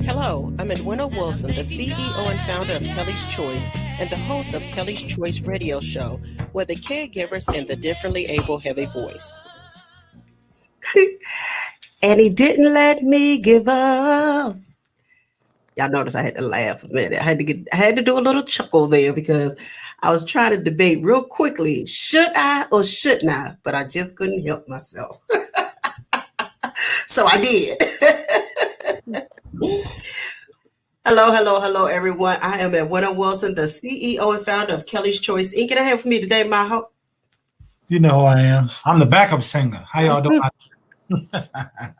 Hello, I'm Edwina Wilson, the CEO and founder of Kelly's Choice and the host of Kelly's Choice radio show, where the caregivers and the differently able have a voice. And he didn't let me give up. Y'all notice I had to laugh a minute. I had to do a little chuckle there because I was trying to debate real quickly, should I or shouldn't I? But I just couldn't help myself. So I did. Hello, everyone. I am Edwina Wilson, the CEO and founder of Kelly's Choice Inc. Can I have for me today my You know who I am. I'm the backup singer. How y'all doing?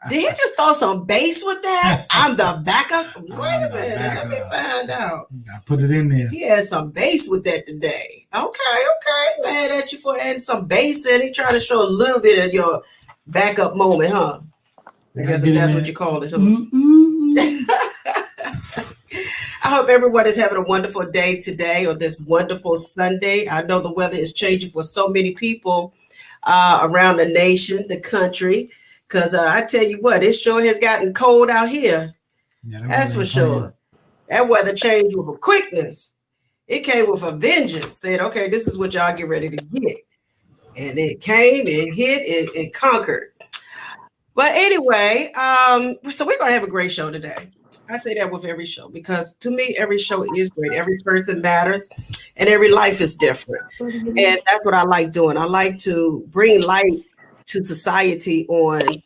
Did he just throw some bass with that? I'm the backup. Wait a minute, let me find out. I put it in there. He had some bass with that today. Okay. Mad at you for adding some bass in. He trying to show a little bit of your backup moment, huh? I guess that's what you call it. Huh? I hope everyone is having a wonderful day today or this wonderful Sunday. I know the weather is changing for so many people around the nation, the country. Because I tell you what, it sure has gotten cold out here. Yeah, that's for sure. That weather changed with a quickness. It came with a vengeance. Said, okay, this is what y'all get ready to get. And it came, it hit, it conquered. But anyway, so we're going to have a great show today. I say that with every show because to me, every show is great. Every person matters and every life is different. And that's what I like doing. I like to bring light to society on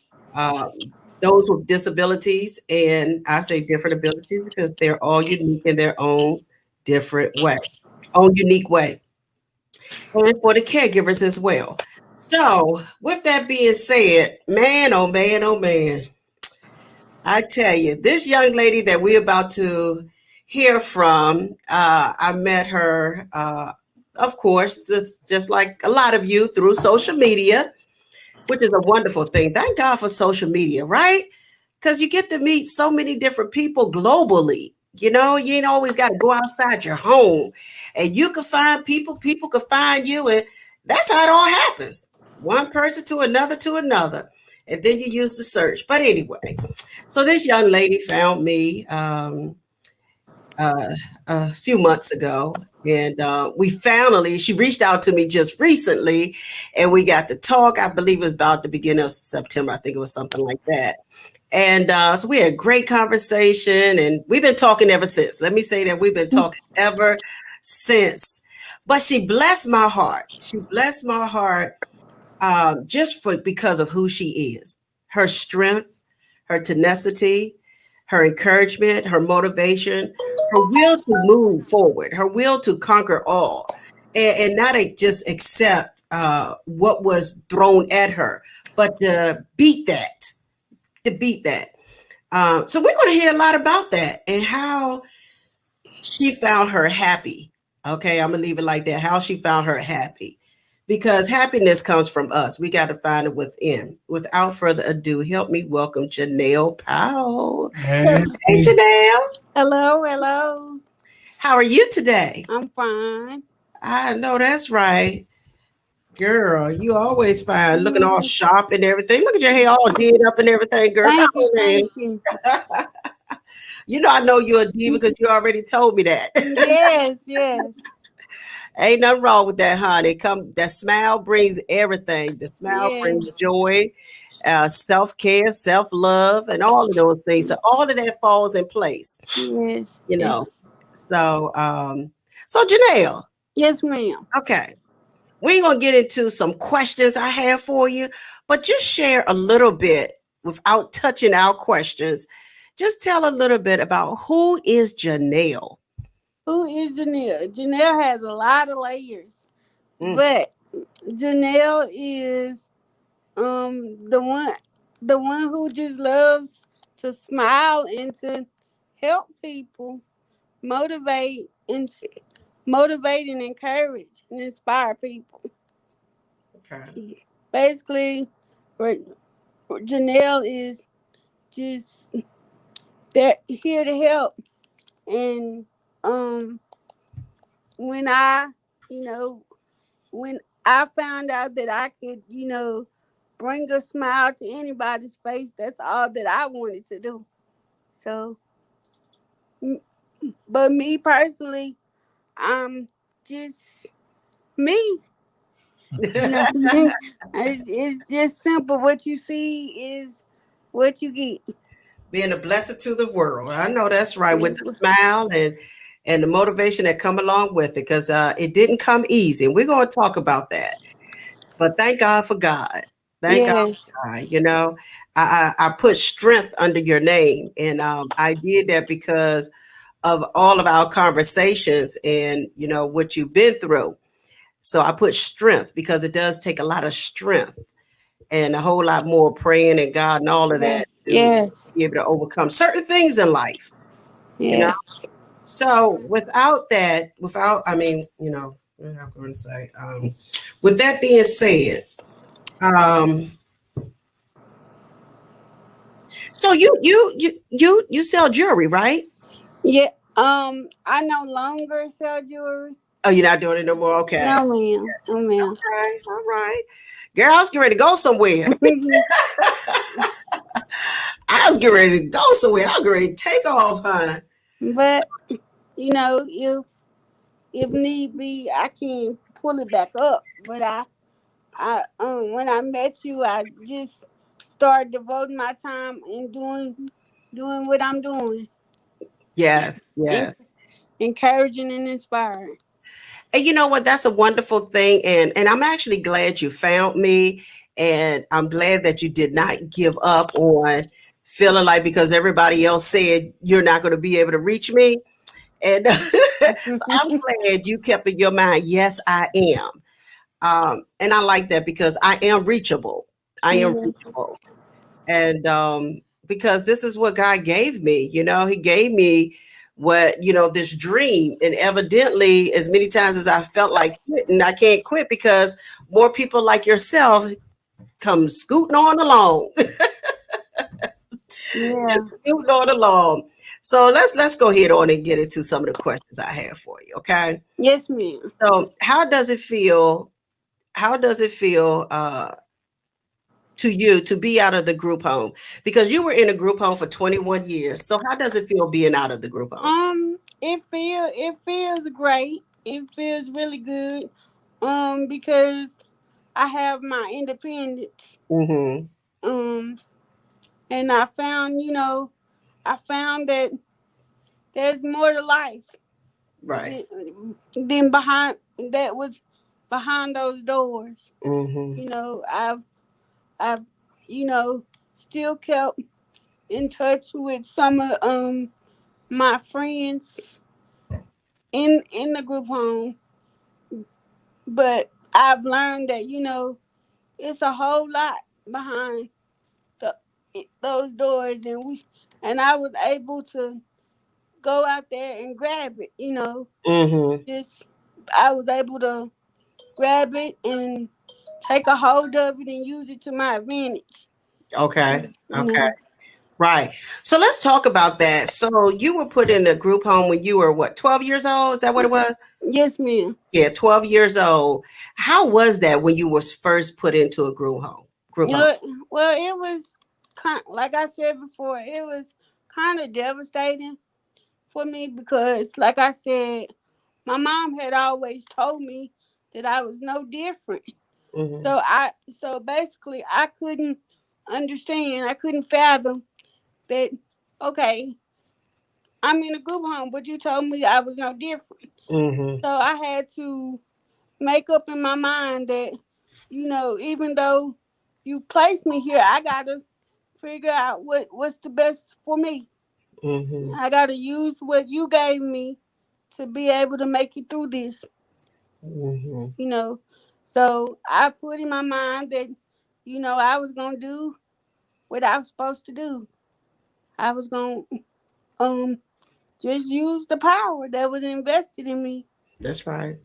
those with disabilities. And I say different abilities because they're all unique in their own different way, own unique way. And for the caregivers as well. So, with that being said, man, oh man, oh man. I tell you, this young lady that we're about to hear from, I met her, of course, just like a lot of you through social media, which is a wonderful thing. Thank God for social media, right? Because you get to meet so many different people globally. You know, you ain't always got to go outside your home and you can find people can find you. And that's how it all happens. One person to another. And then you use the search. But anyway, so this young lady found me a few months ago. And she reached out to me just recently and we got to talk. I believe it was about the beginning of September. I think it was something like that. And so we had a great conversation and we've been talking ever since. Let me say that we've been talking ever since. But she blessed my heart. She blessed my heart because of who she is, her strength, her tenacity, her encouragement, her motivation, her will to move forward, her will to conquer all, and not just accept what was thrown at her, but to beat that. So we're going to hear a lot about that and how she found her happy. Okay, I'm going to leave it like that. How she found her happy. Because happiness comes from us. We got to find it within. Without further ado, help me welcome Janell Powell. Hey, Janelle. Hello. How are you today? I'm fine. I know that's right. Girl, you always fine, looking all sharp and everything. Look at your hair all did up and everything, girl. Thank you. You know I know you're a diva because you already told me that. Yes. Ain't nothing wrong with that, honey. That smile brings everything. The smile brings joy, self-care, self-love, and all of those things. So all of that falls in place. Yes. You know. So Janelle. Yes, ma'am. Okay. We're going to get into some questions I have for you, but just share a little bit without touching our questions. Just tell a little bit about who is Janelle. Who is Janelle? Janelle has a lot of layers, but Janelle is the one who just loves to smile and to help people, motivate and encourage and inspire people. Okay. Basically, Janelle is just they're here to help. And when I, you know, when I found out that I could, bring a smile to anybody's face, that's all that I wanted to do. So M- But me personally, I'm just me. You know, it's just simple. What you see is what you get. Being a blessing to the world. I know that's right. With Yes, the smile and the motivation that come along with it, because it didn't come easy. And we're going to talk about that. But thank God for God. Thank God yes, for God. You know, I put strength under your name, and I did that because of all of our conversations and what you've been through. So I put strength because it does take a lot of strength and a whole lot more praying and God and all of yes, that to yes, be able to overcome certain things in life, you know. yes. So without that, what I'm going to say, with that being said, um, so you sell jewelry, right? Yeah. I no longer sell jewelry. Oh, you're not doing it no more. Okay. No, ma'am. No, ma'am. Okay. All right. Girl, I was getting ready to go somewhere. I was getting ready to go somewhere. I was getting ready to take off, huh? But if need be, I can pull it back up. But when I met you, I just started devoting my time and doing what I'm doing, Yes, en- yes. encouraging and inspiring. And you know what? That's a wonderful thing. And I'm actually glad you found me. And I'm glad that you did not give up on feeling like because everybody else said you're not going to be able to reach me. And so I'm glad you kept in your mind, yes, I am. And I like that because I am reachable. I am Yes, reachable. And because this is what God gave me, He gave me this dream. And evidently, as many times as I felt like quitting, I can't quit because more people like yourself come scooting on along, yeah, just scooting on along. So let's go ahead on and get into some of the questions I have for you. Okay. yes, ma'am. So how does it feel? How does it feel to you to be out of the group home? Because you were in a group home for 21 years. So how does it feel being out of the group home? It feels great. It feels really good. Because I have my independence. Mm-hmm. Um, and I found that there's more to life Right. than that was behind those doors. Mm-hmm. I've still kept in touch with some of my friends in the group home, but I've learned that it's a whole lot behind the those doors, and I was able to go out there and grab it. Mm-hmm. Just I was able to grab it and take a hold of it and use it to my advantage. Okay. You Okay. know. Right. So let's talk about that. So you were put in a group home when you were what, 12 years old? Is that what it was? Yes, ma'am. Yeah, 12 years old. How was that when you was first put into a group home? Group You home. know, well, it was like I said before, it was kind of devastating for me because, like I said, my mom had always told me that I was no different. Mm-hmm. So basically, I couldn't understand. I couldn't fathom that. Okay, I'm in a group home, but you told me I was no different. Mm-hmm. So I had to make up in my mind that, even though you placed me here, I gotta figure out what's the best for me. Mm-hmm. I gotta use what you gave me to be able to make it through this. Mm-hmm. You know, so I put in my mind that, I was gonna do what I was supposed to do. I was gonna um just use the power that was invested in me. That's right.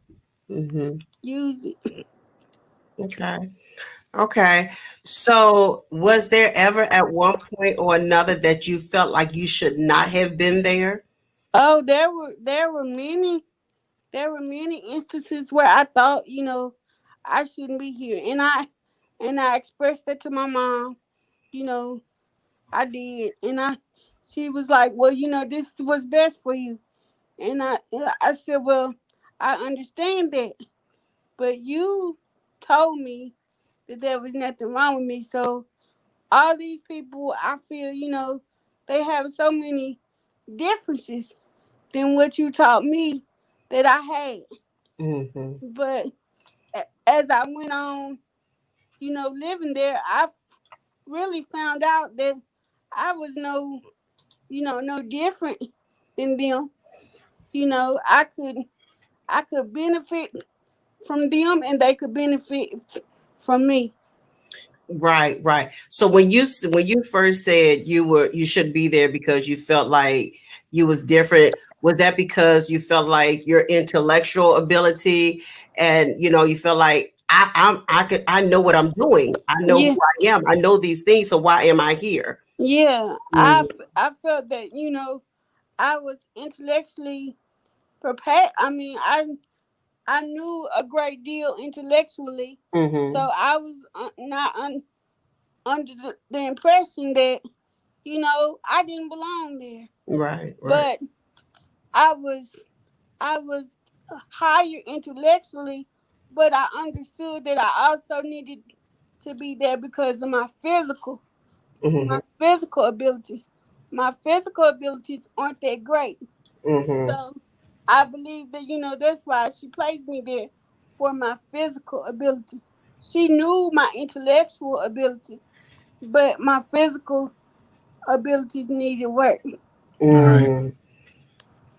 Mm-hmm. Use it. Okay. Okay. So was there ever at one point or another that you felt like you should not have been there? Oh, there were many instances where I thought, I shouldn't be here, and I expressed that to my mom. You know, I did, and she was like, well, this is what's best for you. And I said, well, I understand that, but you told me that there was nothing wrong with me. So all these people, I feel, they have so many differences than what you taught me that I had. Mm-hmm. But as I went on, living there, really found out that I was no different than them. I could benefit from them, and they could benefit from me. Right, right. So when you first said you should be there because you felt like you was different, was that because you felt like your intellectual ability and you felt like I know what I'm doing. I know who Yeah, I am. I know these things, so why am I here? yeah. I, Mhm, I felt that I was intellectually prepared. I mean, I knew a great deal intellectually, mhm. so I was not under the impression that I didn't belong there. Right, right. But I was I was higher intellectually, but I understood that I also needed to be there because of my Mhm, physical abilities. My physical abilities aren't that great. mhm, So I believe that, that's why she placed me there for my physical abilities. She knew my intellectual abilities, but my physical abilities needed work. All right. mm.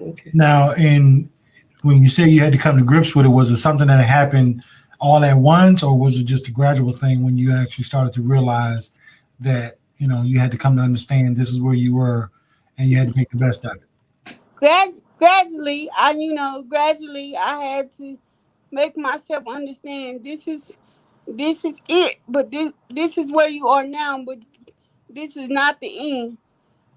Okay. Now, in when you say you had to come to grips with it, was it something that happened all at once, or was it just a gradual thing when you actually started to realize that you had to come to understand this is where you were, and you had to make the best of it? Gradually, I had to make myself understand this is it, but this is where you are now, but this is not the end.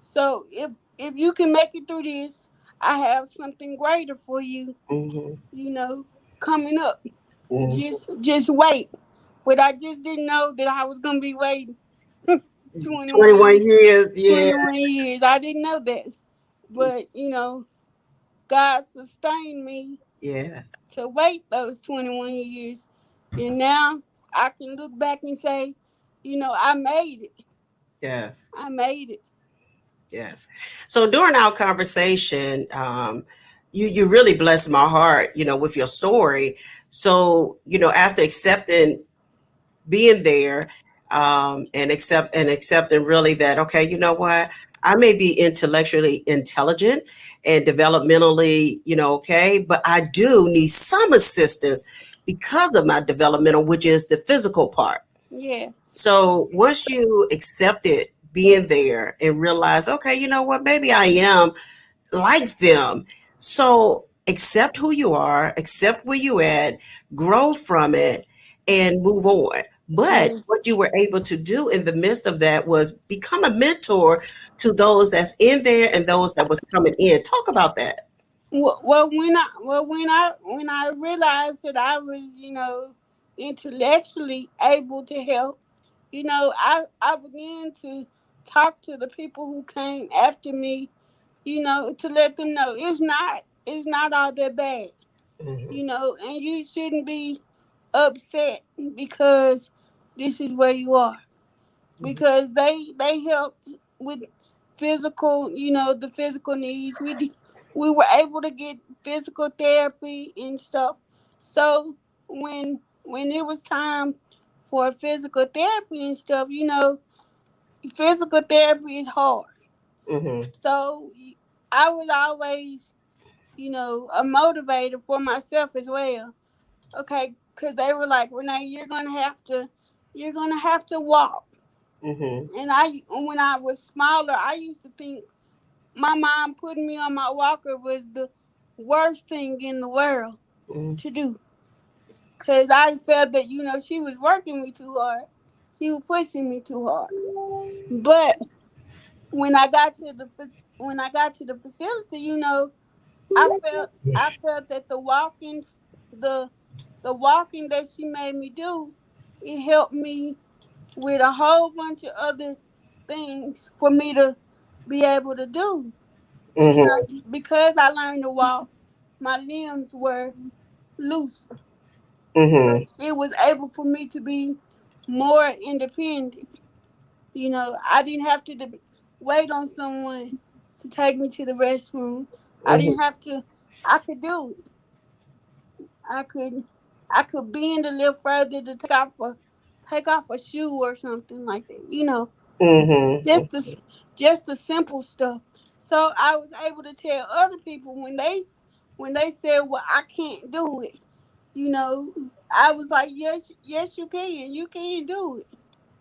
So if you can make it through this, I have something greater for you, Mhm, you know, coming up. mhm. Just wait. But I just didn't know that I was gonna be waiting 21 21 years. Yeah. 21 years. I didn't know that. But God sustained me Yeah. to wait those 21 years. And now I can look back and say, I made it. Yes. I made it. Yes. So during our conversation, you really blessed my heart, with your story. So, after accepting being there, and accepting really that, okay, you know what, I may be intellectually intelligent and developmentally, okay, but I do need some assistance because of my developmental, which is the physical part. Yeah. So once you accepted being there and realize, okay, you know what, maybe I am like them. So accept who you are, accept where you at, grow from it, and move on. But Yeah. what you were able to do in the midst of that was become a mentor to those that's in there and those that was coming in. Talk about that. When I realized that I was, intellectually able to help, I began to talk to the people who came after me, to let them know it's not all that bad, Mhm, and you shouldn't be upset because this is where you are, mhm, because they helped with the physical needs. We were able to get physical therapy and stuff. So when it was time for physical therapy and stuff, physical therapy is hard. mhm, So I was always, a motivator for myself as well. Okay, because they were like, Renee, you're gonna have to walk. mhm, And when I was smaller, I used to think my mom putting me on my walker was the worst thing in the world mhm, to do. Cause I felt that she was working me too hard. She was pushing me too hard. But when I got to the facility, I felt that the the walking that she made me do, it helped me with a whole bunch of other things for me to be able to do. You know, Mm-hmm. because I learned to walk, my limbs were loose. Mm-hmm. It was able for me to be more independent. You know, I didn't have to wait on someone to take me to the restroom. I Mm-hmm. didn't have to. I could do it. I could. I could bend a little further to take off a shoe or something like that. You know, Mm-hmm. just the simple stuff. So I was able to tell other people when they said, "Well, I can't do it." You know, I was like, "Yes, yes, you can. You can do it.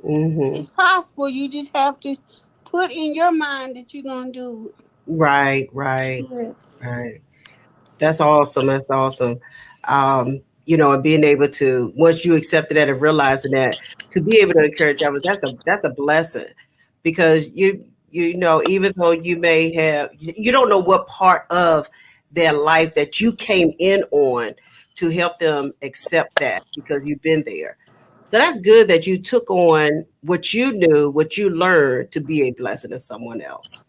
Mm-hmm. It's possible. You just have to put in your mind that you're gonna do Right, right, it." right. That's awesome. That's awesome. And being able to, once you accepted that and realizing that, to be able to encourage others, that's a blessing, because even though you may have, you don't know what part of their life that you came in on to help them accept that, because you've been there. So that's good that you took on what you knew, what you learned, to be a blessing to someone else.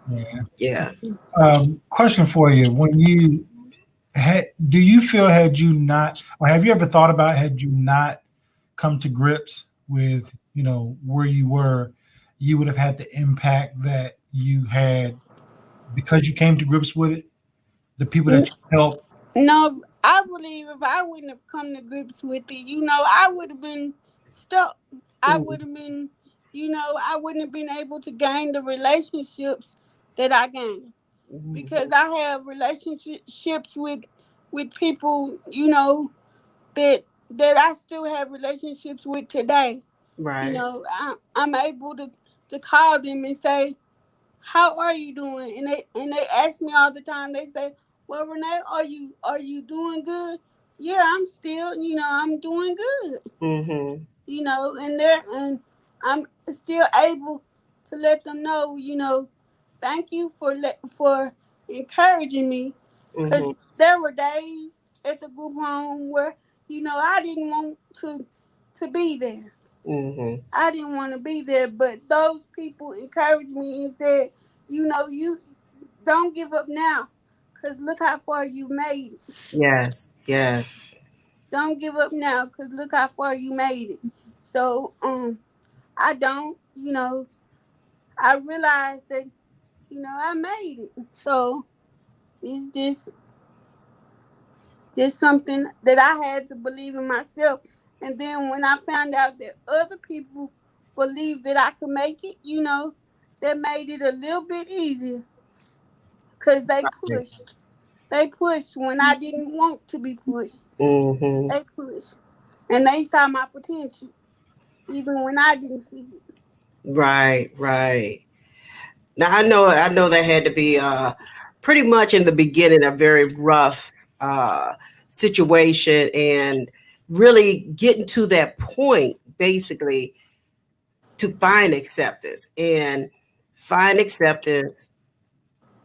Yeah. Yeah. Question for you: When you do you feel, had you not, or have you ever thought about, had you not come to grips with, where you were, you would have had the impact that you had because you came to grips with it? The people that N- you helped. No, I believe if I wouldn't have come to grips with it, I would have been stuck. I would have been, I wouldn't have been able to gain the relationships that I gained, because Mhm. I have relationships with people, that I still have relationships with today. Right. I'm able to call them and say, "How are you doing?" And they ask me all the time. They say, "Well, Renee, are you doing good?" Yeah, I'm doing good. Mhm. And I'm still able to let them know, thank you for encouraging me, because Mhm. there were days at the group home where, I didn't want to be there. Mhm. I didn't want to be there, but those people encouraged me and said, you don't give up now, because look how far you made it. Yes. Yes. Don't give up now, because look how far you made it. So, I don't, I realized that, I made it. So it's just something that I had to believe in myself. And then when I found out that other people believed that I could make it, that made it a little bit easier, because they Right. pushed. They pushed when I didn't want to be pushed. Mhm. They pushed. And they saw my potential, even when I didn't see it. Right. Right. Now I know that had to be pretty much in the beginning a very rough uh situation, and really getting to that point, basically, to find acceptance,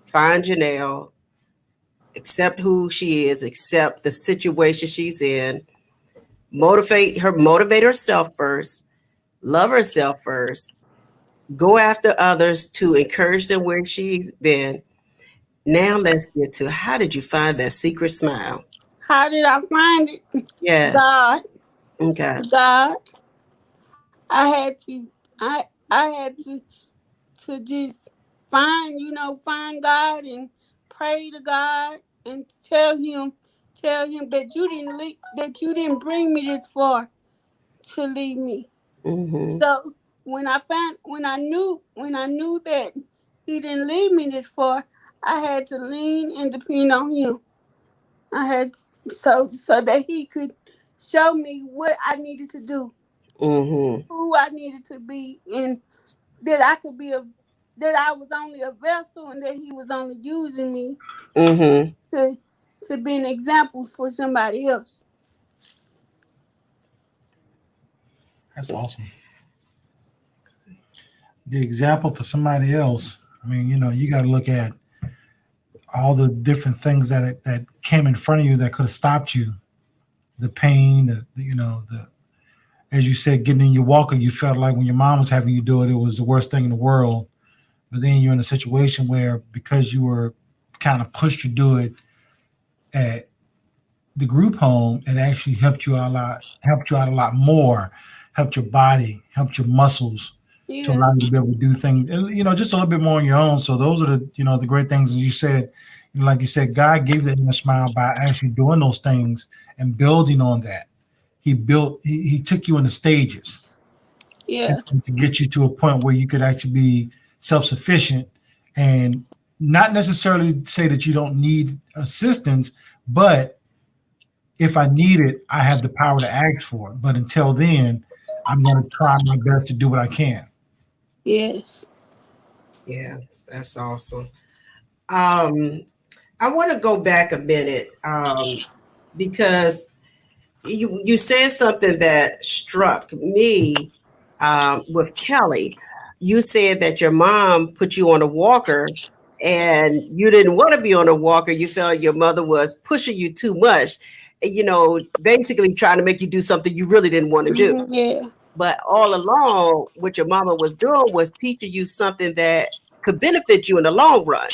find Janelle, accept who she is, accept the situation she's in, motivate herself first, love herself first, go after others to encourage them where she's been. Now let's get to, how did you find that secret smile? How did I find it? Yes. God. Okay. God. I had to just find God and pray to God and tell him that you didn't bring me this far to leave me. Mm-hmm. So when I knew that he didn't leave me this far, I had to lean and depend on him. I had so that he could show me what I needed to do, Mm-hmm. who I needed to be, and that I could be that I was only a vessel, and that he was only using me Mm-hmm. to to be an example for somebody else. That's awesome. The example for somebody else. I mean, you got to look at all the different things that came in front of you that could have stopped you. The pain, the as you said, getting in your walker, you felt like when your mom was having you do it, it was the worst thing in the world. but then you're in a situation where because you were kind of pushed to do it at the group home, it actually helped you out a lot more, helped your body, helped your muscles to Yeah. allow you to be able to do things, just a little bit more on your own. So those are the great things. As you said, like you said, God gave that inner smile by actually doing those things and building on that. He took you in the stages Yeah. to get you to a point where you could actually be self-sufficient and not necessarily say that you don't need assistance, but if I need it, I have the power to ask for it. But until then, I'm going to try my best to do what I can. Yes. Yeah, that's awesome. Um, I want to go back a minute because you said something that struck me with Kelly. You said that your mom put you on a walker and you didn't want to be on a walker. You felt your mother was pushing you too much, basically trying to make you do something you really didn't want to do. Yeah. But all along, what your mama was doing was teaching you something that could benefit you in the long run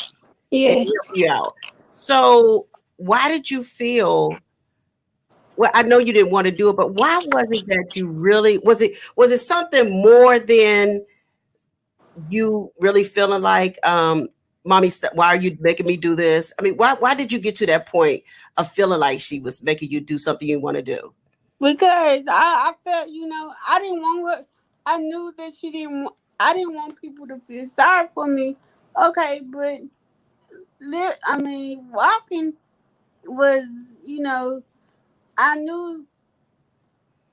and help Yes. you out. So, why did you feel? Well, I know you didn't want to do it, but why was it that you really was it something more than you really feeling like, mommy, why are you making me do this? I mean, why did you get to that point of feeling like she was making you do something you want to do? Because I felt, I didn't want her. I knew that she didn't. I didn't want people to feel sorry for me. Okay, but walking was, I knew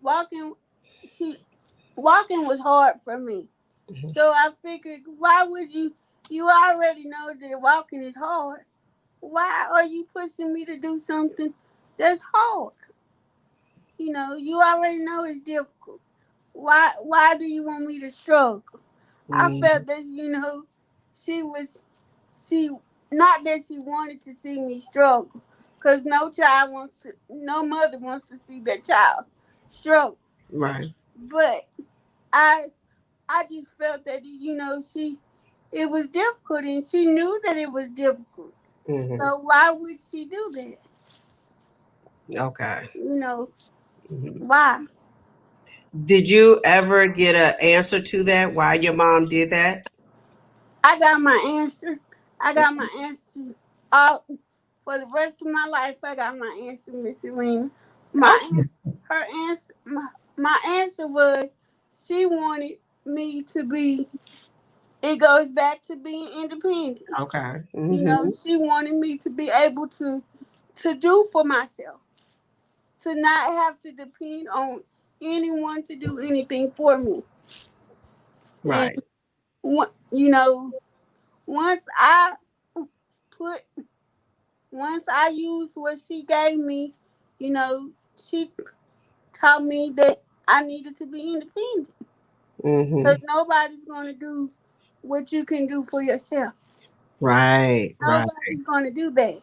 walking. She walking was hard for me. Mhm. So I figured, why would you? You already know that walking is hard. Why are you pushing me to do something that's hard? You already know it's difficult. Why do you want me to struggle? I Mhm. felt that, she was she not that she wanted to see me struggle. Cause no mother wants to see their child struggle. Right. But I I just felt that, it was difficult and she knew that it was difficult. Hmm. So why would she do that? Okay. You know, Mhm. why? Did you ever get an answer to that? Why your mom did that? I got my answer. I got my answer all for the rest of my life. I got my answer, Miss Elena. Okay. Her answer, my answer was she wanted me to be. It goes back to being independent. Okay. Hmm. She wanted me to be able to do for myself, to not have to depend on anyone to do anything for me. And Right. you know, once I put once I used what she gave me, she taught me that I needed to be independent. Hmm. Because nobody's going to do what you can do for yourself. Right. Right. Nobody's going to do that.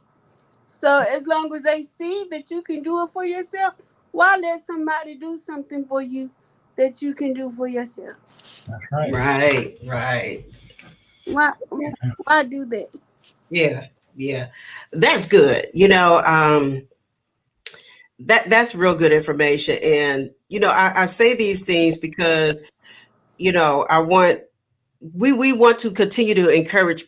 So as long as they see that you can do it for yourself, why let somebody do something for you that you can do for yourself? That's right. Right. Right. Why why do that? Yeah. Yeah. That's good. That's real good information. And I say these things because I want we want to continue to encourage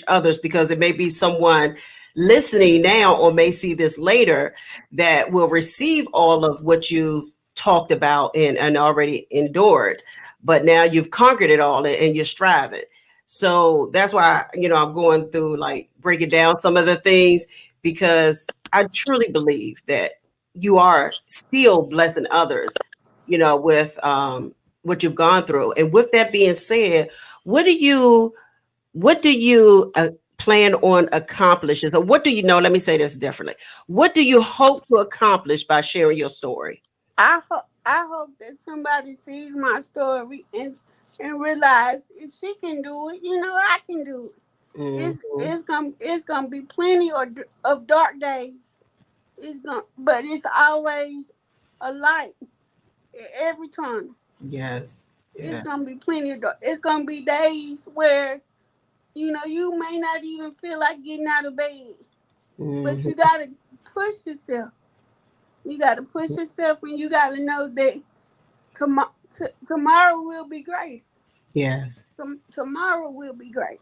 others, because it may be someone listening now or may see this later that will receive all of what you've talked about and already endured, but now you've conquered it all and you're striving. So that's why I'm going through, like, breaking down some of the things, because I truly believe that you are still blessing others, with what you've gone through. And with that being said, what do you plan on accomplishing? So what do you know? Let me say this differently. What do you hope to accomplish by sharing your story? I hope that somebody sees my story and realize if she can do it, I can do it. Hmm. It's gonna be plenty of dark days. But it's always a light every time. Yes. It's Yeah. gonna be plenty of dark. It's gonna be days where you may not even feel like getting out of bed, but Mhm. you got to push yourself. You got to push yourself, and you got to know that tomorrow will be great. Yes. Tomorrow will be great.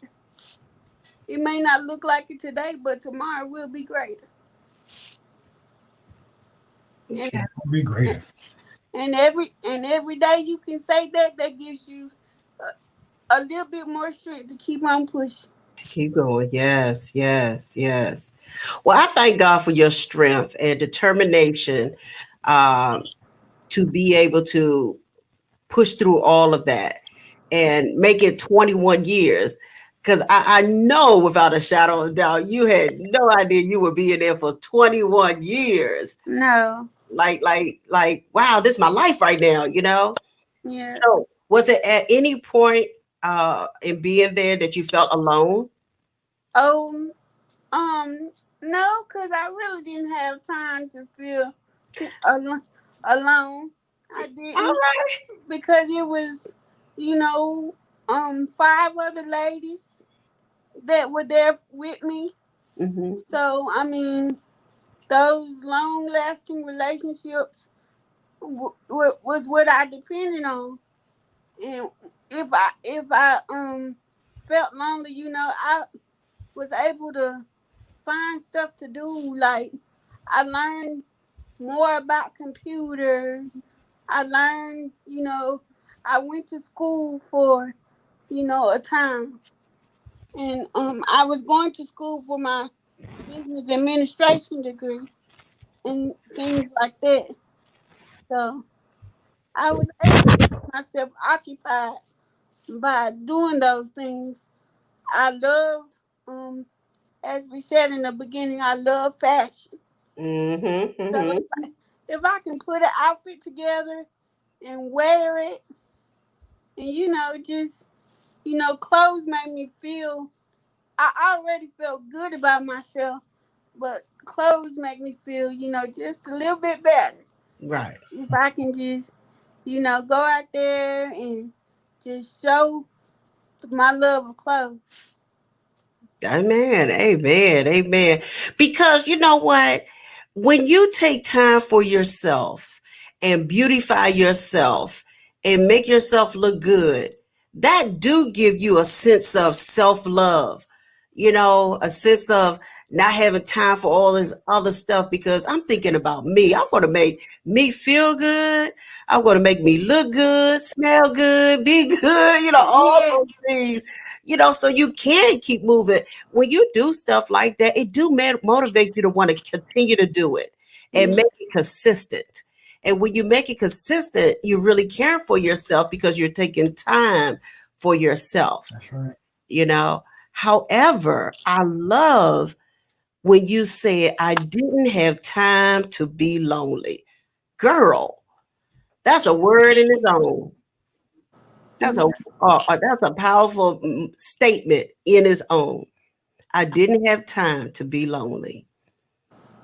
It may not look like it today, but tomorrow will be great. And Yeah, it'll be greater. every day you can say that, that gives you a little bit more strength to keep on pushing. To keep going. Yes, yes, yes. Well, I thank God for your strength and determination um, to be able to push through all of that and make it 21 years. Because I know without a shadow of doubt, you had no idea you would be in there for 21 years. No. Wow, this is my life right now, you know? Yeah. So, was it at any point in being there that you felt alone? Oh, no, because I really didn't have time to feel alone. I All didn't, right. because it was, you know, five other ladies that were there with me. Mm-hmm. So, I mean, those long lasting relationships was what I depended on. And if I felt lonely, I was able to find stuff to do. Like, I learned more about computers. I learned, I went to school for, a time. And I was going to school for my business administration degree and things like that. So I was able to keep myself occupied by doing those things. I love, um, as we said in the beginning, I love fashion. Mm-hmm. So Mm-hmm. if I can put an outfit together and wear it, and just clothes make me feel. I already felt good about myself, but clothes make me feel, just a little bit better. Right. If I can just, go out there and just show my love of clothes. Amen. Amen. Amen. Because you know what? When you take time for yourself and beautify yourself and make yourself look good, that do give you a sense of self-love. A sense of not having time for all this other stuff because I'm thinking about me. I'm going to make me feel good. I'm going to make me look good, smell good, be good, all Yeah, those things, so you can keep moving. When you do stuff like that, it do motivate you to want to continue to do it and yeah, make it consistent. And when you make it consistent, you really care for yourself because you're taking time for yourself, That's right. you know. However, I love when you said I didn't have time to be lonely. Girl, that's a word in its own. That's yeah, a powerful statement in its own. I didn't have time to be lonely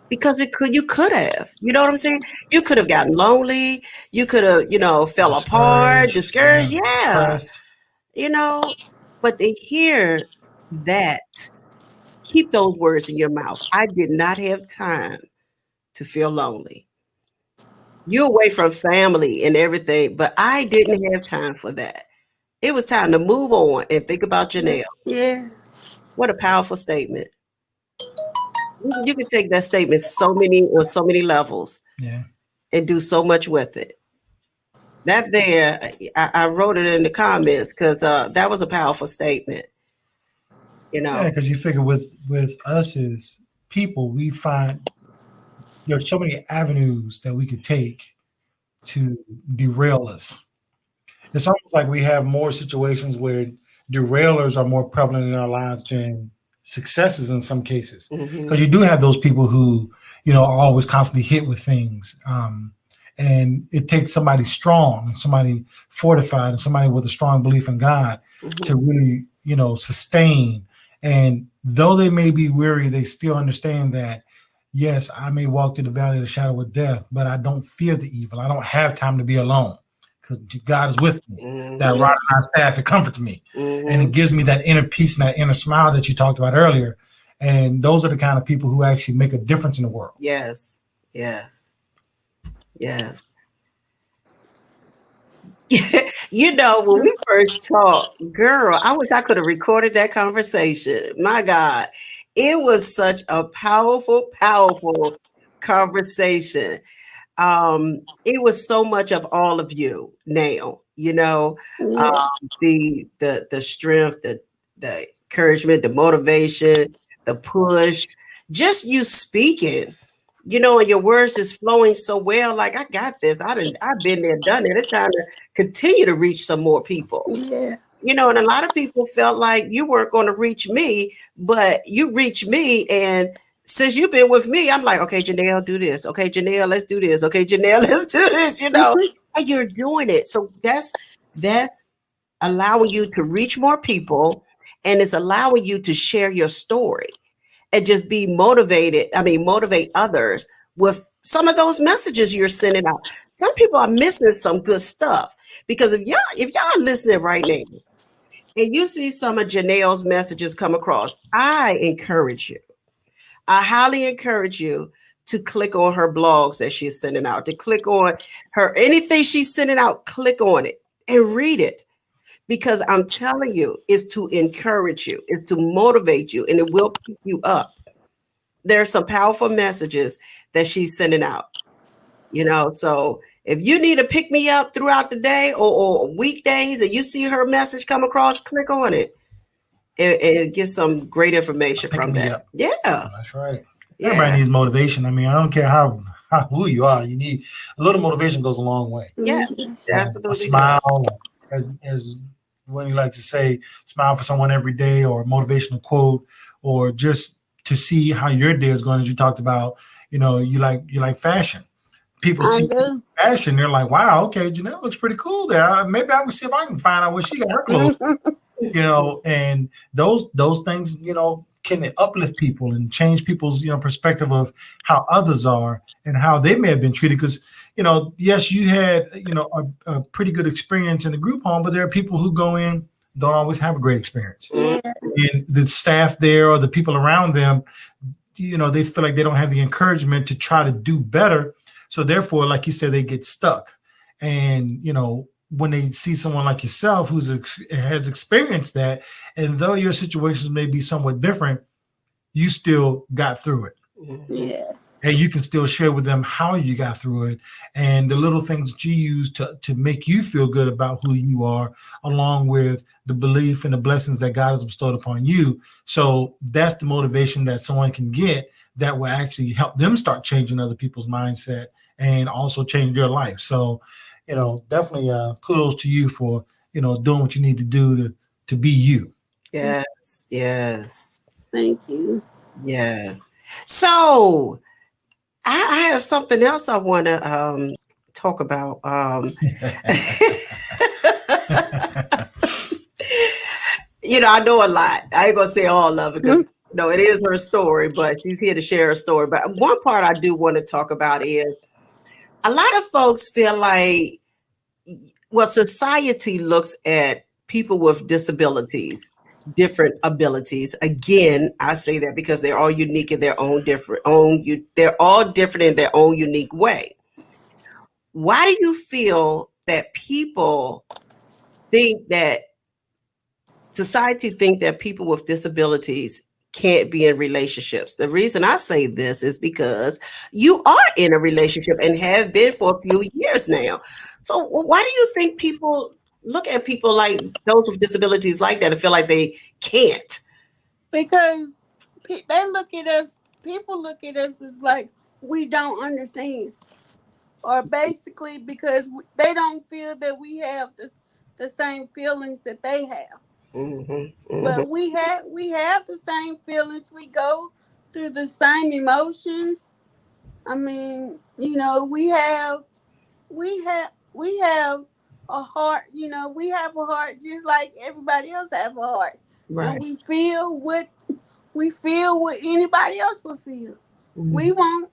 because you could have, you know what I'm saying? You could have gotten lonely. You could have, fell apart, Discouraged. discouraged. Yeah. Yeah, Depressed. you know, but to hear that, keep those words in your mouth. I did not have time to feel lonely. You're away from family and everything, but I didn't have time for that. It was time to move on and think about Janelle. yeah, What a powerful statement. You can take that statement on so many levels Yeah. and do so much with it. That there, I wrote it in the comments because that was a powerful statement. You Yeah, know, because you figure with us as people, we find there's so many avenues that we could take to derail us. It's almost like we have more situations where derailers are more prevalent in our lives than successes in some cases. hmm Because you do have those people who, are always constantly hit with things. And it takes somebody strong, somebody fortified, and somebody with a strong belief in God to hmm really, sustain. And though they may be weary, they still understand that, yes, I may walk through the valley of the shadow of death, but I don't fear the evil. I don't have time to be alone because God is with me. Mm-hmm. That rod and our staff, it comforts me. Mm-hmm. And it gives me that inner peace and that inner smile that you talked about earlier. And those are the kind of people who actually make a difference in the world. Yes. Yes. Yes. You know, when we first talked, girl, I wish I could have recorded that conversation. My God, it was such a powerful, powerful conversation. It was so much of all of you now, you know, the strength, the encouragement, the motivation, the push, just you speaking, you know, and your words is flowing so well. Like, I got this. I've been there, done it. It's time to continue to reach some more people. Yeah. You know, and a lot of people felt like you weren't going to reach me, but you reached me. And since you've been with me, I'm like, okay, Janelle, do this. Okay, Janelle, let's do this. Okay, Janelle, let's do this, you know, and you're doing it. So that's allowing you to reach more people, and it's allowing you to share your story and just be motivated. I mean, motivate others with some of those messages you're sending out. Some people are missing some good stuff because if y'all are listening right now and you see some of Janelle's messages come across, I highly encourage you to click on her blogs that she's sending out, to click on her, anything she's sending out, click on it and read it. Because I'm telling you, it's to encourage you, it's to motivate you, and it will keep you up. There are some powerful messages that she's sending out, you know. So if you need to pick me up throughout the day or weekdays and you see her message come across, click on it and get some great information from that. Up. Yeah. That's right. Yeah. Everybody needs motivation. I mean, I don't care who you are. You need a little motivation goes a long way. Yeah, absolutely. A smile, as when you like to say, smile for someone every day, or a motivational quote, or just to see how your day is going. As you talked about, you know, you like fashion. People see fashion, they're like, wow, okay, Janelle looks pretty cool there. Maybe I can see if I can find out where she got her clothes. You know, and those things, you know, can uplift people and change people's, you know, perspective of how others are and how they may have been treated. Because, you know, yes, you had, you know, a pretty good experience in the group home, but there are people who go in, don't always have a great experience. Yeah. And the staff there or the people around them, you know, they feel like they don't have the encouragement to try to do better. So therefore, like you said, they get stuck. And, you know, when they see someone like yourself who has experienced that, and though your situations may be somewhat different, you still got through it. Yeah. And you can still share with them how you got through it and the little things that you use to make you feel good about who you are, along with the belief and the blessings that God has bestowed upon you. So that's the motivation that someone can get that will actually help them start changing other people's mindset and also change their life. So, you know, definitely kudos to you for, you know, doing what you need to do to be you. Yes, yes. Thank you. Yes. So I have something else I want to talk about. You know, I know a lot. I ain't gonna say all of it because no, it is her story, but she's here to share her story. But one part I do want to talk about is a lot of folks feel like, well, society looks at people with disabilities, different abilities. Again, I say that because they're all unique in their own they're all different in their own unique way. Why do you feel that people think that society think that people with disabilities can't be in relationships? The reason I say this is because you are in a relationship and have been for a few years now. So why do you think people look at people like those with disabilities like that and feel like they can't? Because they look at us, people look at us as like we don't understand. Or basically because they don't feel that we have the same feelings that they have. Mm-hmm, mm-hmm. But we have the same feelings. We go through the same emotions. I mean, you know, we have a heart. You know, we have a heart just like everybody else have a heart, Right. and we feel what anybody else would feel. Mm-hmm. We want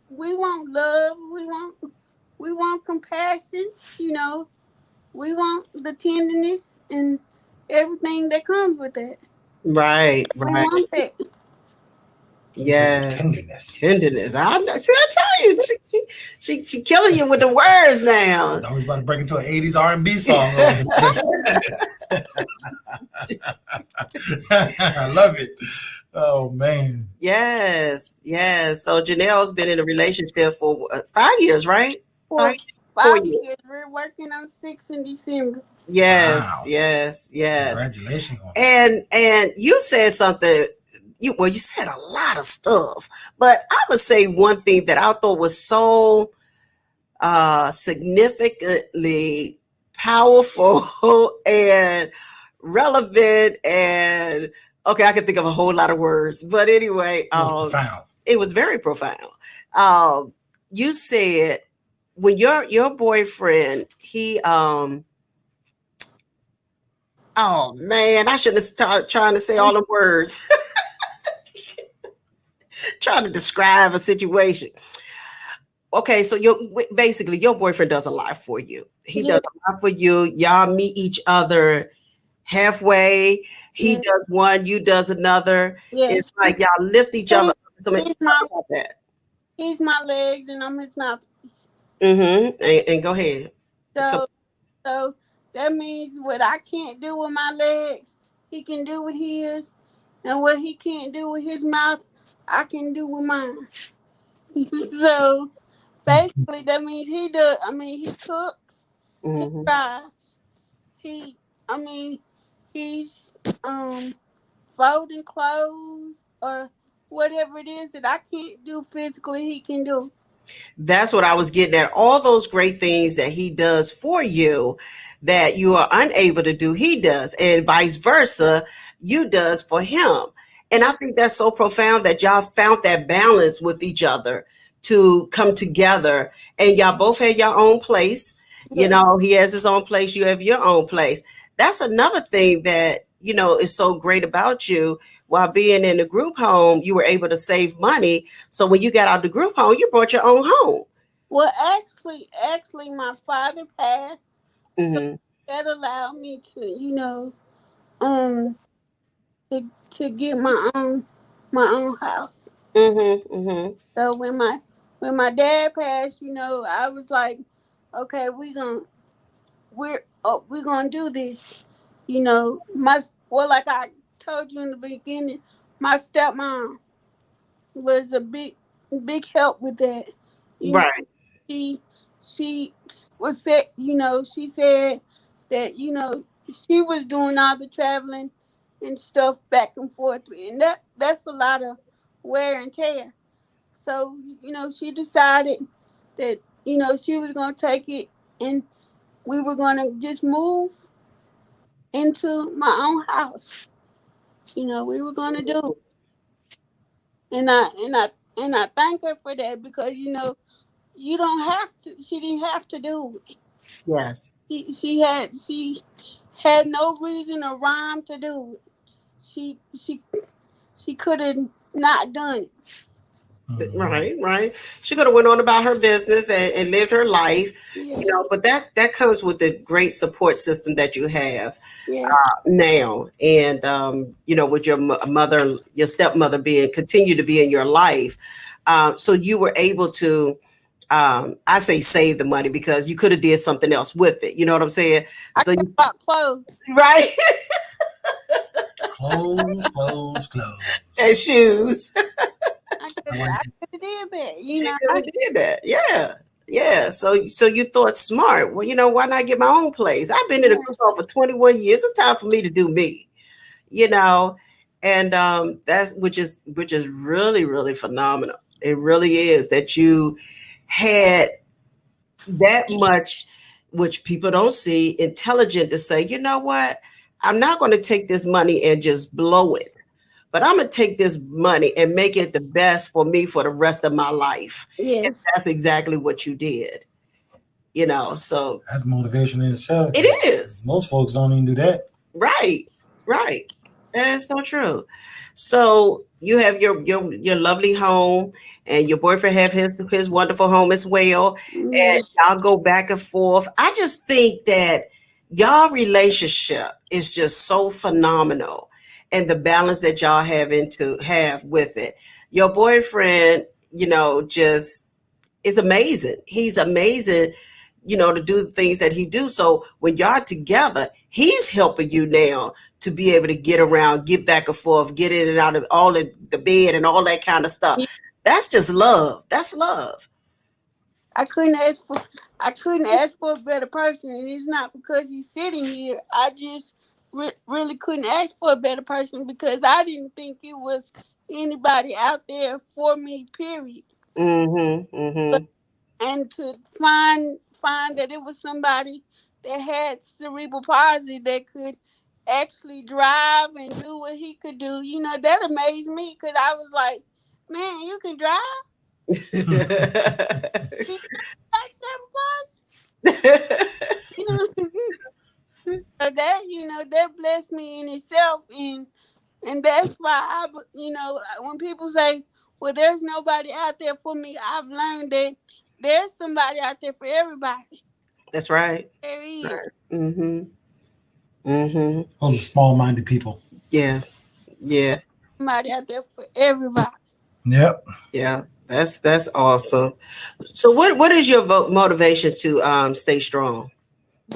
love. We want compassion. You know, we want the tenderness and everything that comes with that. Right, We right. want that. Yes. Tenderness. Tenderness. See, I tell you, she killing you with the words now. I was about to break into an 80s R&B song. I love it. Oh, man. Yes, yes. So Janelle's been in a relationship for 5 years, right? For 4 5 years. years, we're working on 6 in December. Yes, Wow. yes, yes. Congratulations on that. And you said something. You said a lot of stuff, but I would say one thing that I thought was so significantly powerful and relevant, and okay, I can think of a whole lot of words, but anyway, It was profound. it was very profound. You said when your boyfriend, he oh man, I shouldn't have started trying to say all the words. Trying to describe a situation. Okay, so basically your boyfriend does a lot for you. He Yeah. does a lot for you. Y'all meet each other halfway. He Yeah. does one, you does another. Yes. It's like y'all lift each other up. So He's my, talk about that. he's my legs and I'm his mouthpiece. And go ahead. So that means what I can't do with my legs, he can do with his, and what he can't do with his mouth, I can do with mine. So basically, that means he does. I mean, he cooks, he Mm-hmm. drives, he. I mean, he's folding clothes or whatever it is that I can't do physically, he can do. That's what I was getting at. All those great things that he does for you that you are unable to do, he does, and vice versa, you does for him. And I think that's so profound that y'all found that balance with each other to come together, and y'all both had your own place. You know, he has his own place, you have your own place. That's another thing that, is so great about you. While being in the group home, you were able to save money. So when you got out the group home, you brought your own home. Well, actually, my father passed, so Mm-hmm. that allowed me to, um, to get my own house. Mm-hmm. Mm-hmm. So when my dad passed, I was like, okay, we're gonna do this. Like I told you in the beginning, my stepmom was a big help with that. You know, Right. she was said, she said that she was doing all the traveling and stuff back and forth, and that's a lot of wear and tear. So she decided that she was gonna take it, and we were gonna just move into my own house. We were gonna do, and I thank her for that, because you don't have to. She didn't have to do it. Yes. She had no reason or rhyme to do it. She could have not done it. Right, right. She could have went on about her business and lived her life, Yeah, but that comes with the great support system that you have yeah, now. And with your mother, your stepmother continue to be in your life. So you were able to, I say save the money, because you could have did something else with it. You know what I'm saying? I So just bought clothes. right. Clothes. And shoes. I could have did that. She could have did that. Yeah. Yeah. So you thought smart. Well, why not get my own place? I've been in a group home for 21 years. It's time for me to do me. You know, and that's which is really, really phenomenal. It really is that you had that much, which people don't see, intelligent to say, you know what? I'm not going to take this money and just blow it. But I'm going to take this money and make it the best for me for the rest of my life. Yes. And that's exactly what you did. So that's motivation in itself. It is. Most folks don't even do that. Right. That is so true. So you have your lovely home, and your boyfriend have his wonderful home as well. Mm-hmm. And y'all go back and forth. I just think that y'all relationship is just so phenomenal, and the balance that y'all have with it. Your boyfriend, just is amazing. He's amazing, to do the things that he do. So when y'all together, he's helping you now to be able to get around, get back and forth, get in and out of all the bed and all that kind of Yeah, stuff. That's just love. That's love. I couldn't ask for I couldn't ask for a better person, and it's not because he's sitting here. I just really couldn't ask for a better person because I didn't think it was anybody out there for me. Period. Mm-hmm. But Mm-hmm. and to find that it was somebody that had cerebral palsy that could actually drive and do what he could do, that amazed me because I was like, man, you can drive. You got cerebral palsy. You know, so that blessed me in itself, and that's why when people say, "Well, there's nobody out there for me," I've learned that there's somebody out there for everybody. That's right. There is Right. Mm-hmm. Mm-hmm. Those are small-minded people. Yeah. Yeah. somebody out there for everybody. Yep. Yeah. That's awesome. So what is your motivation to stay strong?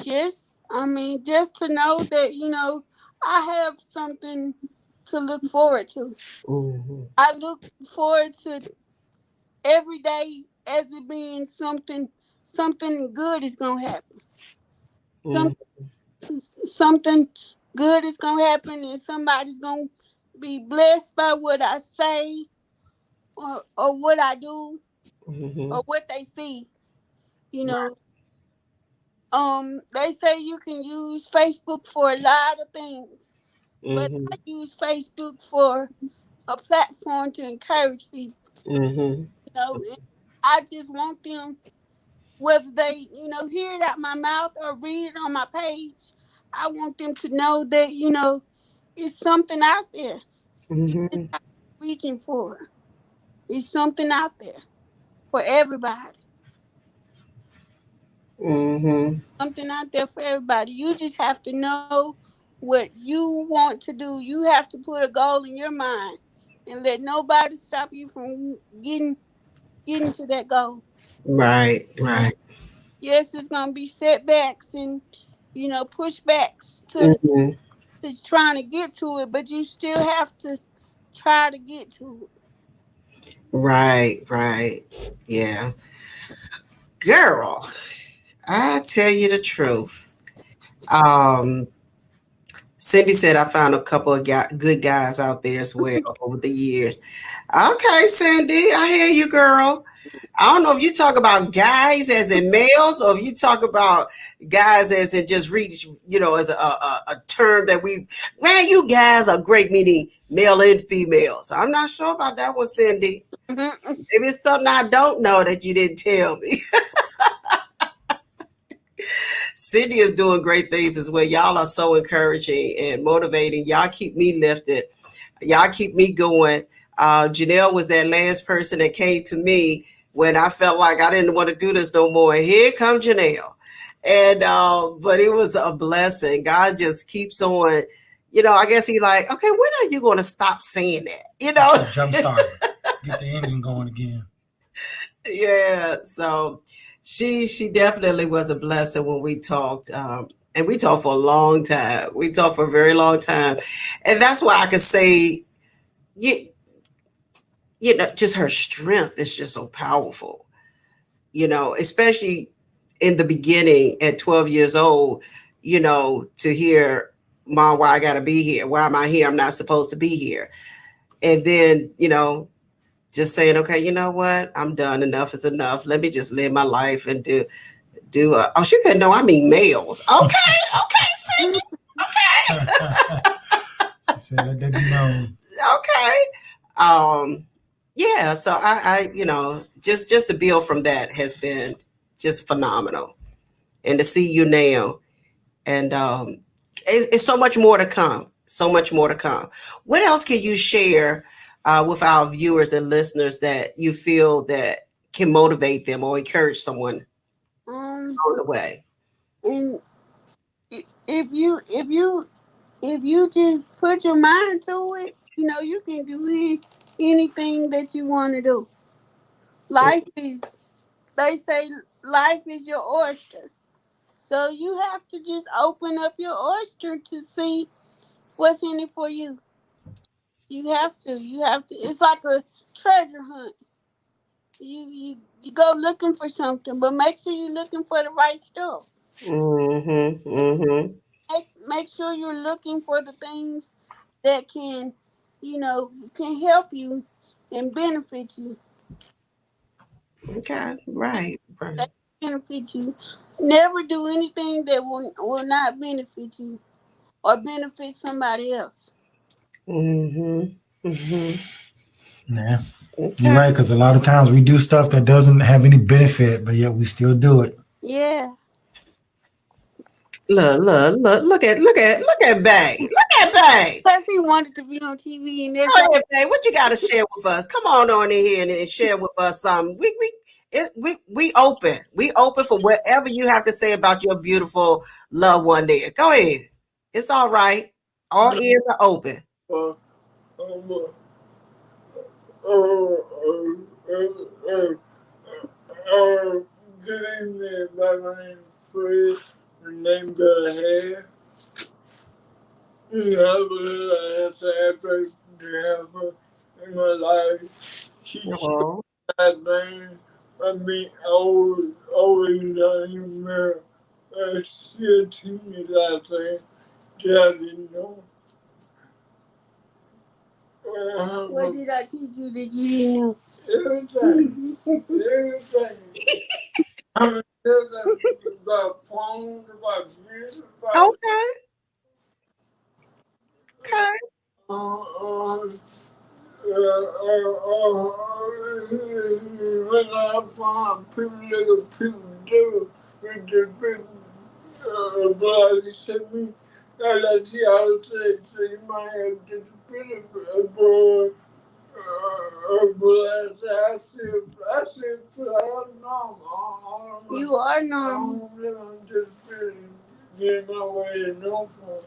Just to know that I have something to look forward to. Mm-hmm. I look forward to every day as it being something good is gonna happen. Mm-hmm. Something good is gonna happen, and somebody's gonna be blessed by what I say, or what I do, Mm-hmm. or what they see. You know, they say you can use Facebook for a lot of things, but Mm-hmm. I use Facebook for a platform to encourage people. Mm-hmm. And I just want them, whether they hear it out my mouth or read it on my page, I want them to know that it's something out there. You just Mm-hmm. have to be reaching for it. It's something out there for everybody. Mm-hmm. Something out there for everybody. You just have to know what you want to do. You have to put a goal in your mind and let nobody stop you from getting to that goal. Right. And Right. yes, it's gonna be setbacks and pushbacks Mm-hmm. to trying to get to it, but you still have to try to get to it. Right. Right. Yeah. Girl, I tell you the truth. Um, Cindy said I found a couple of good guys out there as well over the years. Okay, Cindy, I hear you, girl. I don't know if you talk about guys as in males or if you talk about guys as in just reach, as a term that man, you guys are great, meaning male and female. So I'm not sure about that one, Cindy. Mhm. Maybe it's something I don't know that you didn't tell me. Cindy is doing great things as well. Y'all are so encouraging and motivating. Y'all keep me lifted. Y'all keep me going. Janelle was that last person that came to me when I felt like I didn't want to do this no more. And here comes Janelle. And but it was a blessing. God just keeps on. I guess he like, okay, when are you going to stop saying that? Get you jump started. Get the engine going again. Yeah. So she definitely was a blessing when we talked. And we talked for a long time. We talked for a very long time. And that's why I could say, you, just her strength is just so powerful, especially in the beginning at 12 years old, to hear, Mom, why I got to be here? Why am I here? I'm not supposed to be here. And then, just saying, okay, you know what? I'm done. Enough is enough. Let me just live my life and oh, she said, no, I mean males. Okay. Okay, Cindy. She said, let that be known. Okay. Yeah, so just the build from that has been just phenomenal. And to see you now, and it's so much more to come. So much more to come. What else can you share with our viewers and listeners that you feel that can motivate them or encourage someone Um, on the way? and if you just put your mind to it, you can do anything that you want to do. Life is, they say, life is your oyster. So you have to just open up your oyster to see what's in it for you. You have to. You have to. It's like a treasure hunt. You go looking for something, but make sure you're looking for the right stuff. Mm-hmm. Mm-hmm. Make sure you're looking for the things that can help you and benefit you. Okay. Right. Right. That benefit you. Never do anything that will not benefit you or benefit somebody else. Mm-hmm. Mm-hmm. Yeah, you're Okay. right. Because a lot of times we do stuff that doesn't have any benefit, but yet we still do it. Yeah. Look at Bay. Look at Bay. Plus, he wanted to be on TV, and that's Go all. ahead, Bay. What you got to share with us? Come on in here and share with us something. We open. We open for whatever you have to say about your beautiful loved one there. Go ahead. It's all right. All ears are open. Uh, um, uh, uh, uh, Good evening, my name is Fred. The name that I have. I have to have to have her in my life. She's Oh, that man. I mean, always in her. She teach me that thing that I didn't know. What did I teach you that you didn't know? Everything. Everything. I mean, about phones, about music, about okay. Okay. uh, uh, when I find people do with the big blood, send me. I like the other say, so you might have just a bit of blood. I said, I'm normal. You are I normal. don't live on just getting my way to know for.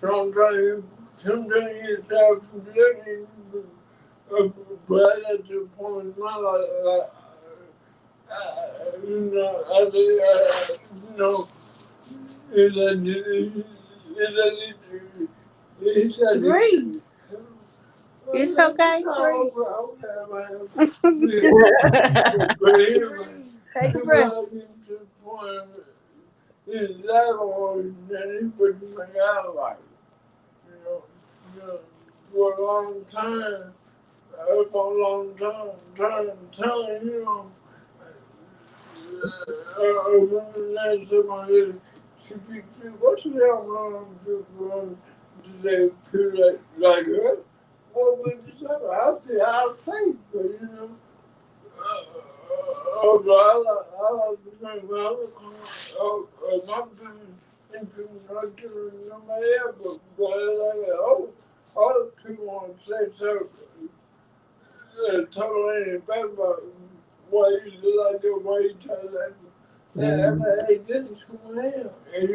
Sometimes it's hard to living, but at the point in my life, it's a, Breathe. It's okay. Take a breath. His life on and he put me out of life. You know, for a long time, for a long time, when somebody speak, what's the hell wrong with they feel like her? Well, we just have a healthy house place, but all people want to say so. Totally bad about why you like the way you tell that. Hey, this is who I am. And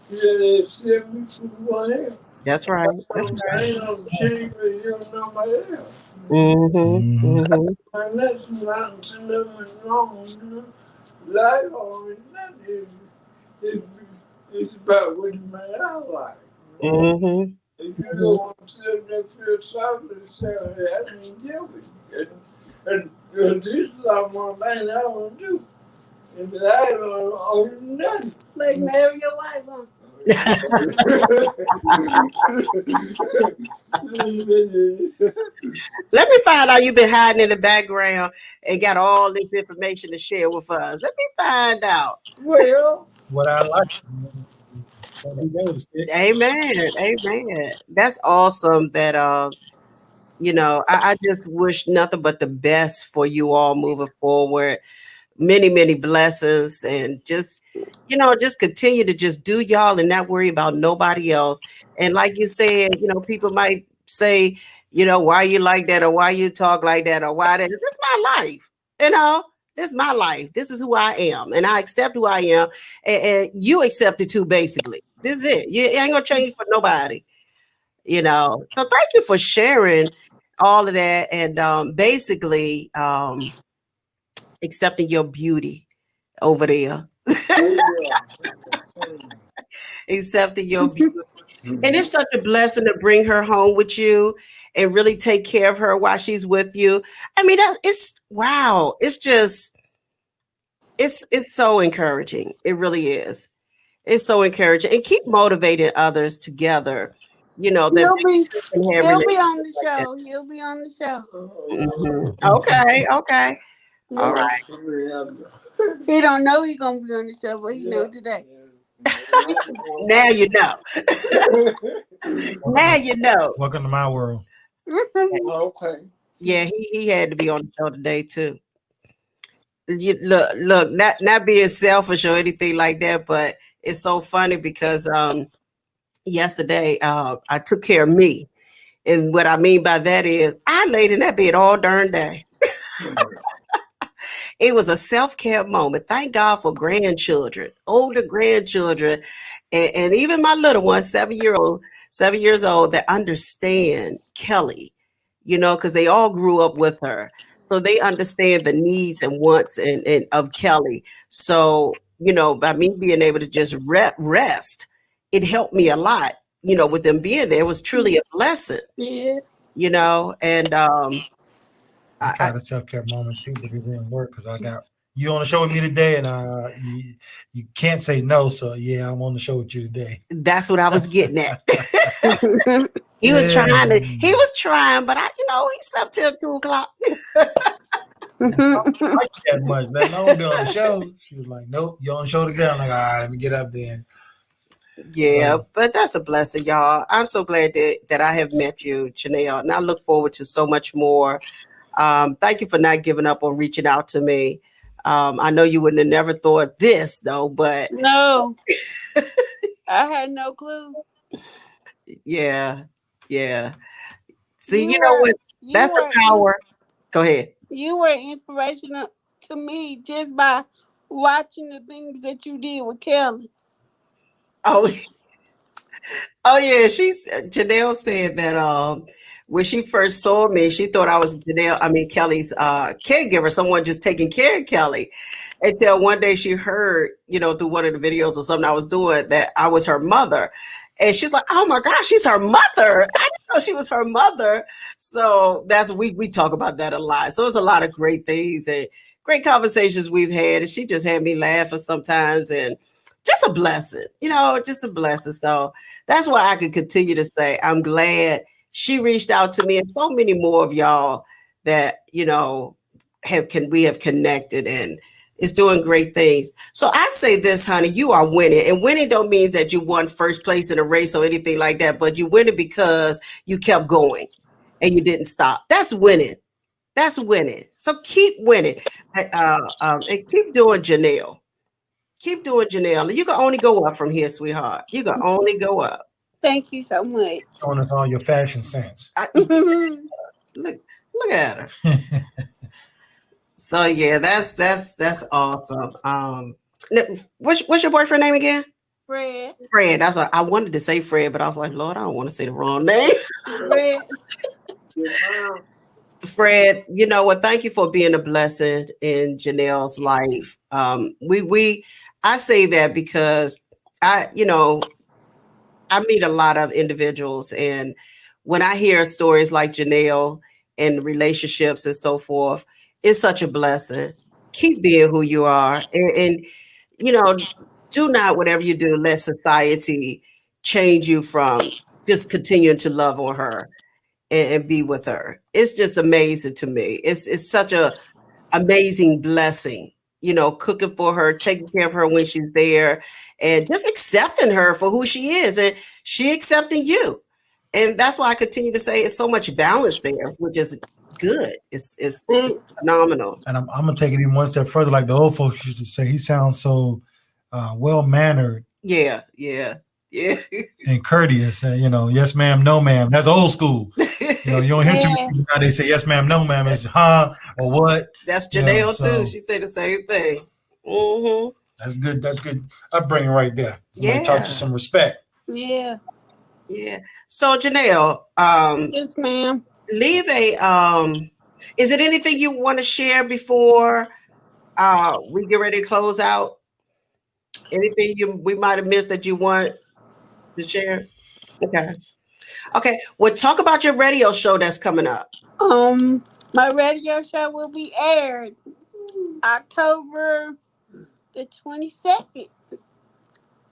you see me who I am. That's right. That's I right. ain't no shame, but you don't know my else. Mm-hmm. Mhm. Mm-hmm. And that's not to nothing wrong. Life always nothing. It's about what you may not like. Mm-hmm. If you don't want to sit there feel sorry for yourself, I can deal with you. And this is like one thing I want to do. And I don't owe nothing. Like marry your wife, huh? Let me find out you've been hiding in the background and got all this information to share with us. Let me find out. Well, What I like. What he knows, Amen. Amen. That's awesome that I just wish nothing but the best for you all moving forward. Many, many blessings and just continue to just do y'all and not worry about nobody else. And like you said, people might say, why you like that or why you talk like that or why that. That's my life. You know, This is my life. This is who I am. And I accept who I am. And you accept it too, basically. This is it. You ain't gonna change for nobody. So thank you for sharing all of that and basically accepting your beauty over there. Accepting your beauty. And it's such a blessing to bring her home with you and really take care of her while she's with you. I mean, wow. It's just, it's so encouraging. It really is. It's so encouraging. And keep motivating others together. That He'll be can have on the relationships like that. show. He'll be on the show. Okay. All right. He don't know he's gonna be on the show, but he know today. Now you know. Now you know. Welcome to my world. Okay. Yeah, he had to be on the show today too. Look, not being selfish or anything like that, but it's so funny because yesterday I took care of me. And what I mean by that is I laid in that bed all darn day. It was a self-care moment. Thank God for grandchildren, older grandchildren, and even my little one, 7 years old, that understand Kelly, because they all grew up with her. So they understand the needs and wants and of Kelly. So, by me being able to just rest, it helped me a lot, with them being there. It was truly a blessing. Yeah. And I tried a self-care moment too, but it didn't work because I got you on the show with me today, and you can't say no. So yeah, I'm on the show with you today. That's what I was getting at. He was trying, but he slept till 2:00. Like that much. Let me be on the show. She was like, "Nope, you're on the show today." I'm like, "All right, let me get up there." Yeah, but that's a blessing, y'all. I'm so glad that I have met you, Janelle, and I look forward to so much more. Thank you for not giving up on reaching out to me. I know you wouldn't have never thought this though, but no, I had no clue. Yeah. See, you know what? That's the power. Go ahead. You were inspirational to me just by watching the things that you did with Kelly. Oh yeah. Janelle said that when she first saw me, she thought I was Kelly's caregiver, someone just taking care of Kelly. Until one day she heard, through one of the videos or something I was doing, that I was her mother. And she's like, "Oh my gosh, she's her mother. I didn't know she was her mother." So we talk about that a lot. So it's a lot of great things and great conversations we've had. And she just had me laughing sometimes, and just a blessing, just a blessing. So that's why I could continue to say I'm glad she reached out to me, and so many more of y'all that we have connected, and it's doing great things. So I say this, honey, you are winning, and winning don't mean that you won first place in a race or anything like that, but you winning because you kept going and you didn't stop. That's winning. That's winning. So keep winning, and keep doing Janelle. Keep doing Janelle. You can only go up from here, sweetheart. You can only go up. Thank you so much. Showing us all your fashion sense. Look at her. So yeah, that's awesome. What's your boyfriend name again? Fred. Fred. That's what I wanted to say, Fred, but I was like, Lord, I don't want to say the wrong name. Fred. Fred, you know what? Thank you for being a blessing in Janelle's life. I say that because I meet a lot of individuals, and when I hear stories like Janelle and relationships and so forth, it's such a blessing. Keep being who you are, and do not, whatever you do, let society change you from just continuing to love on her and be with her. It's just amazing to me. It's such a amazing blessing, cooking for her, taking care of her when she's there, and just accepting her for who she is, and she accepting you. And that's why I continue to say it's so much balance there, which is good. It's phenomenal. And I'm gonna take it even one step further, like the old folks used to say. He sounds so well-mannered. Yeah. And courteous. And yes, ma'am, no, ma'am. That's old school. You don't hear too many now. They say yes, ma'am, no, ma'am. It's huh or what. That's Janelle too. She said the same thing. Mm-hmm. That's good. That's good upbringing right there. Somebody taught you some respect. Yeah. Yeah. So Janelle, yes, ma'am. Leave a is it anything you want to share before we get ready to close out? Anything we might have missed that you want to share? Okay. Well, talk about your radio show that's coming up. My radio show will be aired October the 22nd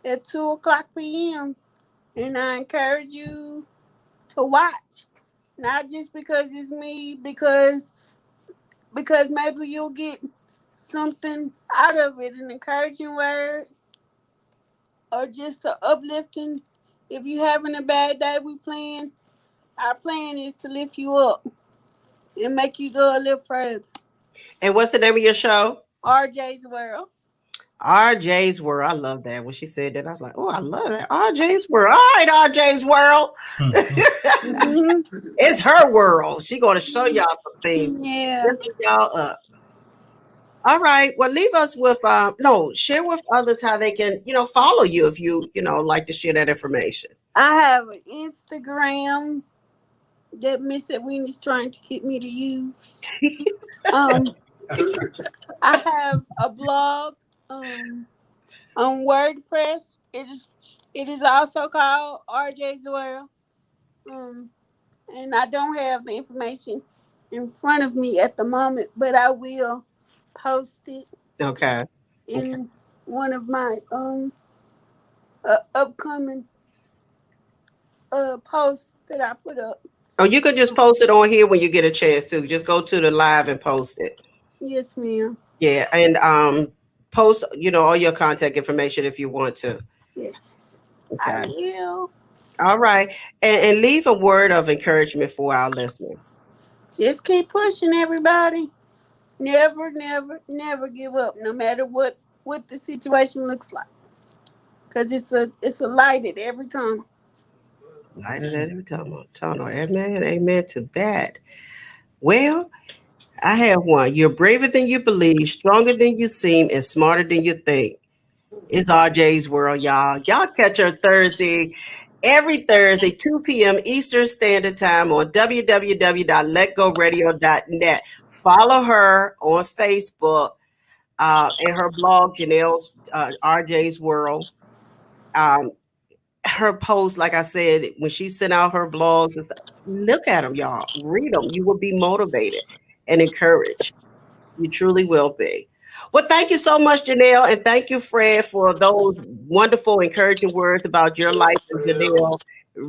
at 2:00 p.m. And I encourage you to watch. Not just because it's me, because maybe you'll get something out of it, an encouraging word, or just a uplifting. If you're having a bad day, our plan is to lift you up and make you go a little further. And what's the name of your show? RJ's World. RJ's World. I love that. When she said that, I was like, oh, I love that. RJ's World. All right, RJ's World. It's her world. She's going to show y'all some things. Yeah. Lift y'all up. All right. Well, leave us with, share with others how they can, follow you if you, like to share that information. I have an Instagram that Miss Edwin is trying to get me to use. I have a blog on WordPress. It is also called RJ's World. And I don't have the information in front of me at the moment, but I will post it. Okay. In one of my upcoming posts that I put up. Oh, you could just post it on here when you get a chance to. Just go to the live and post it. Yes, ma'am. Yeah, and post, all your contact information if you want to. Yes. Okay. I will. All right. And leave a word of encouragement for our listeners. Just keep pushing, everybody. Never, never, never give up, no matter what the situation looks like. Because it's a light at every tunnel. Light at every tunnel. Amen. Amen to that. Well, I have one. You're braver than you believe, stronger than you seem, and smarter than you think. It's RJ's World, y'all. Y'all catch her every Thursday, 2 p.m. Eastern Standard Time on www.letgoradio.net. Follow her on Facebook and her blog, Janelle's RJ's World. Her posts, like I said, when she sent out her blogs, look at them, y'all. Read them. You will be motivated and encouraged. You truly will be. Well, thank you so much, Janelle, and thank you, Fred, for those wonderful, encouraging words about your life and Janelle,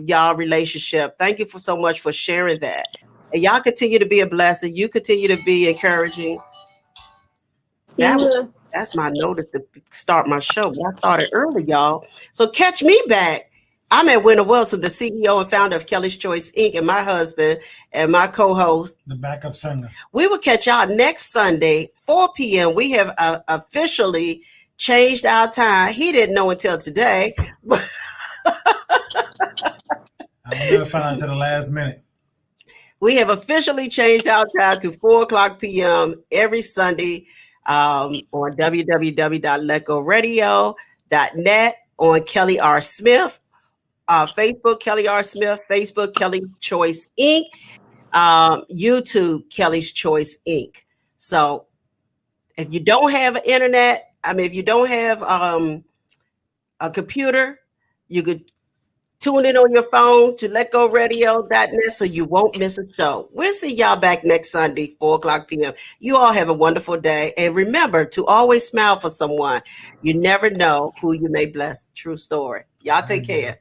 y'all relationship. Thank you so much for sharing that. And y'all continue to be a blessing. You continue to be encouraging. That's my notice to start my show. I started early, y'all. So catch me back. I'm at Winter Wilson, the CEO and founder of Kelly's Choice Inc., and my husband and my co-host, the backup singer. We will catch y'all next Sunday, 4 p.m. We have officially changed our time. He didn't know until today. I never found out until the last minute. We have officially changed our time to 4:00 p.m. every Sunday on www.letgoradio.net, on Kelly R. Smith. Facebook, Kelly R. Smith, Facebook, Kelly's Choice Inc., YouTube, Kelly's Choice Inc. So if you don't have an internet, if you don't have a computer, you could tune in on your phone to letgoradio.net so you won't miss a show. We'll see y'all back next Sunday, 4:00 p.m. You all have a wonderful day. And remember to always smile for someone. You never know who you may bless. True story. Y'all take care.